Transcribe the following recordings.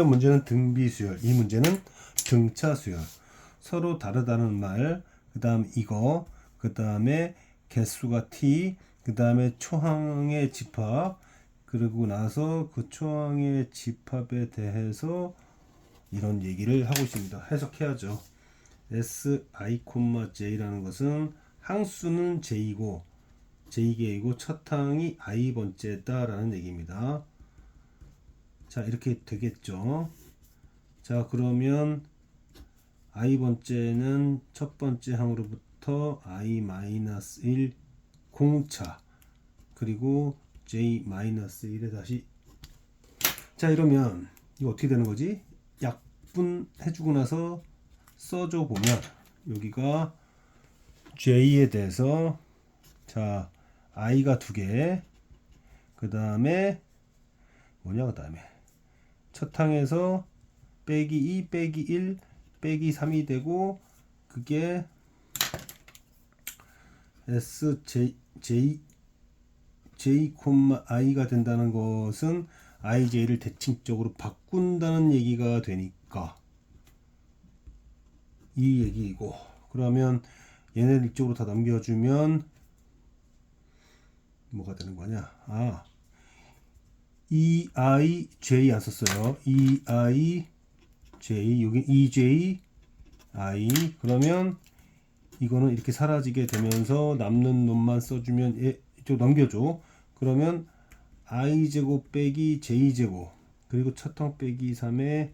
문제는 등비수열, 이 문제는 등차수열. 서로 다르다는 말, 그 다음 이거, 그 다음에 개수가 t, 그 다음에 초항의 집합, 그리고 나서 그 초항의 집합에 대해서 이런 얘기를 하고 있습니다. 해석해야죠. si, j라는 것은 항수는 j이고 j개이고 첫 항이 i번째다라는 얘기입니다. 자, 이렇게 되겠죠. 자, 그러면 i번째는 첫 번째 항으로부터 i-1 공차, 그리고 j-1에 다시. 자, 이러면 이거 어떻게 되는 거지? 약분해주고 나서 써줘 보면 여기가 j에 대해서, 자, i가 2개, 그 다음에 뭐냐, 그 다음에 첫 항에서 빼기 2 빼기 1 빼기 3이 되고, 그게 j,i가 된다는 것은 ij를 대칭적으로 바꾼다는 얘기가 되니까 이 얘기이고, 그러면 얘네들 이쪽으로 다 넘겨주면 뭐가 되는 거냐? eij 안 썼어요. eij, 여기 ej, i. 그러면 이거는 이렇게 사라지게 되면서 남는 놈만 써주면, 이쪽 넘겨줘. 그러면 i제곱 빼기 j제곱, 그리고 첫항 빼기 3에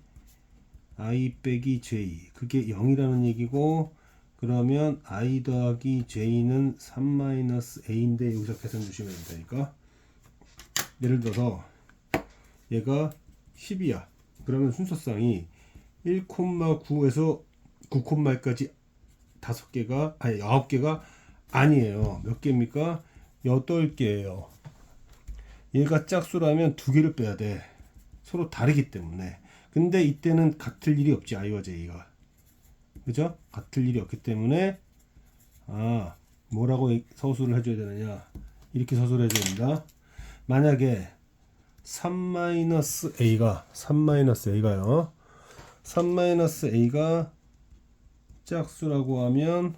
i 빼기 j, 그게 0이라는 얘기고, 그러면 i 더하기 j는 3-a인데 여기서 계산 주시면 된다니까. 예를 들어서 얘가 10이야. 그러면 순서상이 1,9에서 9,1까지 5개가, 아니 9개가 아니에요. 몇 개입니까? 8개예요. 얘가 짝수라면 2개를 빼야 돼. 서로 다르기 때문에. 근데 이때는 같을 일이 없지, i와 j가. 그죠? 같을 일이 없기 때문에 뭐라고 서술을 해줘야 되느냐, 이렇게 서술을 해줘야 된다. 만약에 3-a가요 3-a가 짝수라고 하면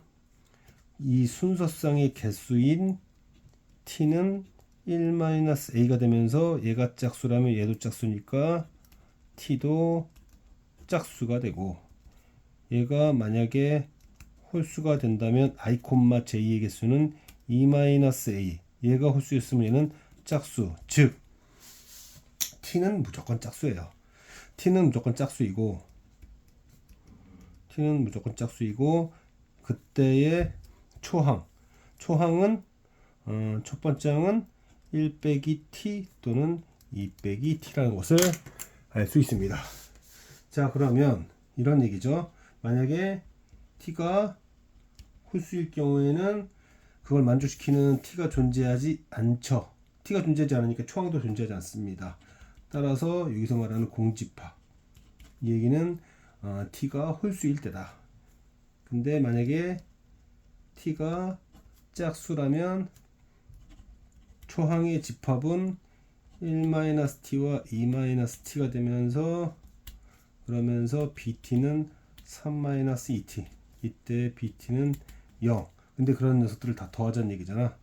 이 순서상의 개수인 t는 1-a가 되면서 얘가 짝수라면 얘도 짝수니까 t도 짝수가 되고, 얘가 만약에 홀수가 된다면 i, j의 개수는 2-a, 얘가 홀수였으면 얘는 짝수, 즉 t는 무조건 짝수예요. t는 무조건 짝수이고 그때의 초항은 첫 번째 항은 1 빼기 t 또는 2 빼기 t라는 것을 알 수 있습니다. 자, 그러면 이런 얘기죠. 만약에 t가 홀수일 경우에는 그걸 만족시키는 t가 존재하지 않죠. t가 존재하지 않으니까 초항도 존재하지 않습니다. 따라서 여기서 말하는 공집합, 이 얘기는 t가 홀수일 때다. 근데 만약에 t가 짝수라면 초항의 집합은 1-t와 2-t가 되면서, 그러면서 bt는 3-2t, 이때 bt는 0. 근데 그런 녀석들을 다 더하자는 얘기잖아.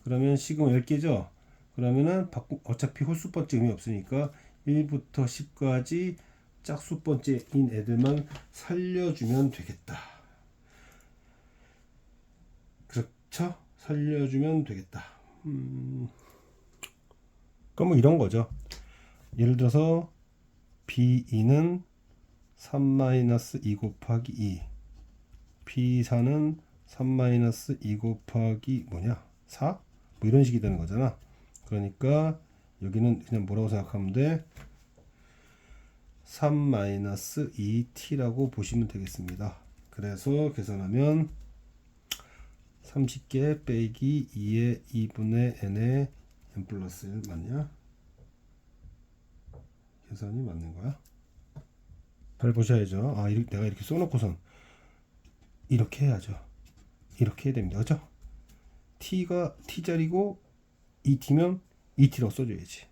그러면 시그마 10개죠. 그러면은 어차피 홀수 번째 의미 없으니까 1부터 10까지 짝수 번째인 애들만 살려주면 되겠다. 그렇죠? 살려주면 되겠다. 그럼 뭐 이런 거죠. 예를 들어서 B2는 3-2 곱하기 2, B4는 3-2 곱하기 4? 뭐 이런 식이 되는 거잖아. 그러니까 여기는 그냥 뭐라고 생각하면 돼? 3-2t라고 보시면 되겠습니다. 그래서 계산하면 30개 빼기 2의 2분의 n의 n 플러스 1 맞냐? 계산이 맞는 거야? 잘 보셔야죠. 내가 이렇게 써놓고선 이렇게 해야죠. 이렇게 해야 됩니다. 그죠? t가 t자리고 2t면 2t라고 써줘야지.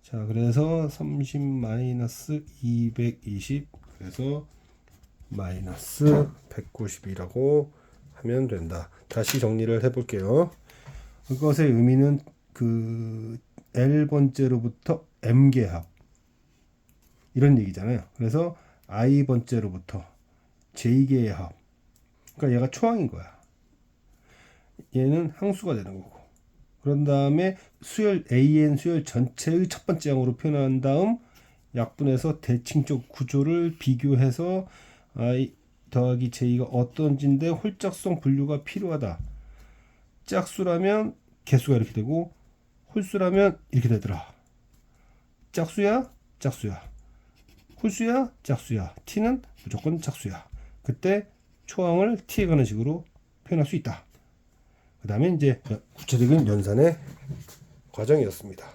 자, 그래서 30 마이너스 220 그래서 마이너스 190이라고 하면 된다. 다시 정리를 해볼게요. 그것의 의미는 그 L번째로부터 M개합 이런 얘기잖아요. 그래서 I번째로부터 J개의 합. 그러니까 얘가 초항인 거야. 얘는 항수가 되는 거고. 그런 다음에 수열 AN 수열 전체의 첫 번째 항으로 표현한 다음 약분해서 대칭적 구조를 비교해서 I 더하기 J가 어떤지인데 홀짝성 분류가 필요하다. 짝수라면 개수가 이렇게 되고 홀수라면 이렇게 되더라. 짝수야? 짝수야. 홀수야? 짝수야. T는 무조건 짝수야. 그때 초항을 T에 가는 식으로 표현할 수 있다. 그 다음에 이제 구체적인 연산의 과정이었습니다.